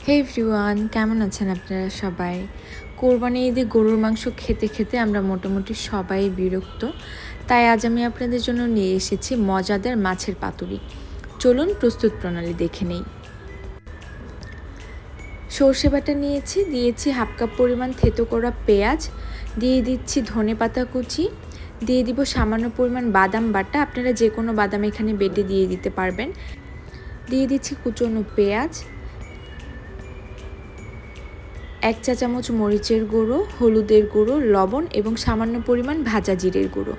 হে everyone, কেমন আছেন আপনারা সবাই? কোরবানি ঈদে গরুর মাংস খেতে খেতে আমরা মোটামুটি সবাই বিরক্ত। তাই আজ আমি আপনাদের জন্য নিয়ে এসেছি মজাদার মাছের পাতুরি। চলুন প্রস্তুত প্রণালী দেখে নেই। সর্ষে বাটা নিয়েছি, দিয়েছি হাফ কাপ পরিমাণ থেতো করা পেঁয়াজ, দিয়ে দিচ্ছি ধনেপাতা কুচি, দিয়ে দিব সামান্য পরিমাণ বাদাম বাটা। আপনারা যে কোনো বাদাম এখানে বেটে দিয়ে দিতে পারবেন। দিয়ে দিচ্ছি কুচনো পেঁয়াজ, 1 চা চামচ মরিচের গুঁড়ো, হলুদের গুঁড়ো, লবণ এবং সামান্য পরিমাণ ভাজা জিরের গুঁড়ো।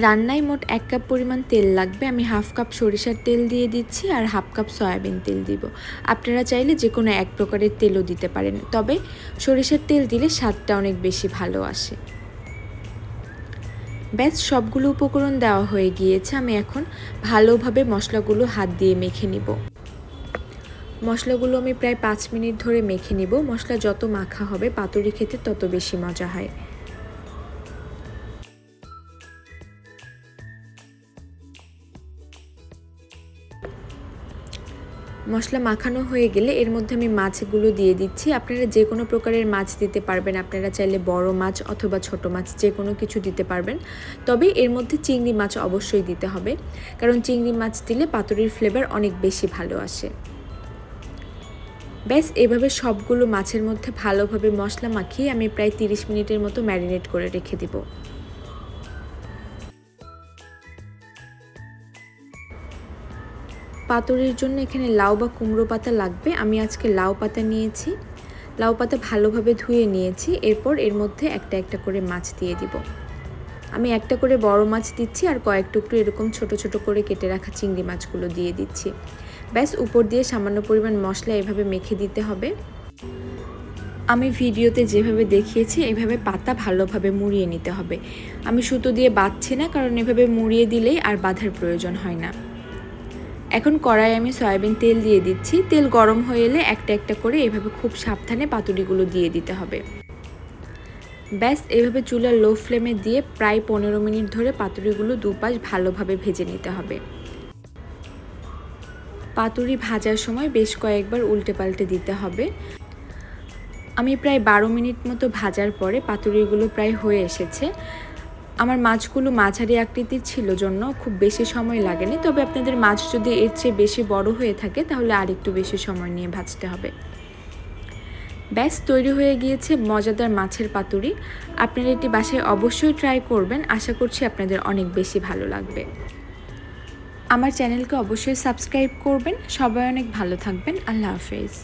রান্নায় মোট 1 কাপ পরিমাণ তেল লাগবে। আমি হাফ কাপ সরিষার তেল দিয়ে দিচ্ছি আর হাফ কাপ সয়াবিন তেল দিব। আপনারা চাইলে যে কোনো এক প্রকারের তেলও দিতে পারেন, তবে সরিষার তেল দিলে স্বাদটা অনেক বেশি ভালো আসে। ব্যাস, সবগুলো উপকরণ দেওয়া হয়ে গিয়েছে। আমি এখন ভালোভাবে মশলাগুলো হাত দিয়ে মেখে নিব। মশলাগুলো আমি প্রায় 5 মিনিট ধরে মেখে নিব। মশলা যত মাখা হবে পাতুরি খেতে তত বেশি মজা হয়। মশলা মাখানো হয়ে গেলে এর মধ্যে আমি মাছগুলো দিয়ে দিচ্ছি। আপনারা যে কোনো প্রকারের মাছ দিতে পারবেন। আপনারা চাইলে বড় মাছ অথবা ছোট মাছ যে কোনো কিছু দিতে পারবেন, তবে এর মধ্যে চিংড়ি মাছ অবশ্যই দিতে হবে, কারণ চিংড়ি মাছ দিলে পাতুরির ফ্লেভার অনেক বেশি ভালো আসে। ব্যাস, এভাবে সবগুলো মাছের মধ্যে ভালোভাবে মশলা মাখিয়ে আমি প্রায় 30 মিনিটের মতো ম্যারিনেট করে রেখে দিব। পাতুরির জন্য এখানে লাউ বা কুমড়ো পাতা লাগবে। আমি আজকে লাউ পাতা নিয়েছি। লাউ পাতা ভালোভাবে ধুয়ে নিয়েছি। এরপর এর মধ্যে একটা একটা করে মাছ দিয়ে দিব। আমি একটা করে বড় মাছ দিচ্ছি আর কয়েক টুকরো এরকম ছোট ছোট করে কেটে রাখা চিংড়ি মাছগুলো দিয়ে দিচ্ছি। ব্যাস, উপর দিয়ে সামান্য পরিমাণ মশলা এভাবে মেখে দিতে হবে। আমি ভিডিওতে যেভাবে দেখিয়েছি এভাবে পাতা ভালোভাবে মুড়িয়ে নিতে হবে। আমি সুতো দিয়ে বাঁধছি না, কারণ এভাবে মুড়িয়ে দিলেই আর বাঁধার প্রয়োজন হয় না। এখন কড়াইয়ে আমি সয়াবিন তেল দিয়ে দিচ্ছি। তেল গরম হয়ে এলে একটা একটা করে এভাবে খুব সাবধানে পাতুরিগুলো দিয়ে দিতে হবে। ব্যাস, এভাবে চুলার লো ফ্লেমে দিয়ে প্রায় 15 মিনিট ধরে পাতুরিগুলো দুপাশ ভালোভাবে ভেজে নিতে হবে। পাতুরি ভাজার সময় বেশ কয়েকবার উল্টে পাল্টে দিতে হবে। আমি প্রায় 12 মিনিট মতো ভাজার পরে পাতুরিগুলো প্রায় হয়ে এসেছে। আমার মাছগুলো মাঝারি আকৃতির ছিল জন্য খুব বেশি সময় লাগেনি, তবে আপনাদের মাছ যদি এর চেয়ে বেশি বড় হয়ে থাকে তাহলে আরেকটু বেশি সময় নিয়ে ভাজতে হবে। ব্যাস, তৈরি হয়ে গিয়েছে মজাদার মাছের পাতুরি। আপনারা এটি বাসায় অবশ্যই ট্রাই করবেন। আশা করছি আপনাদের অনেক বেশি ভালো লাগবে। আমার চ্যানেলকে অবশ্যই সাবস্ক্রাইব করবেন। সবাই অনেক ভালো থাকবেন। আল্লাহ হাফেজ।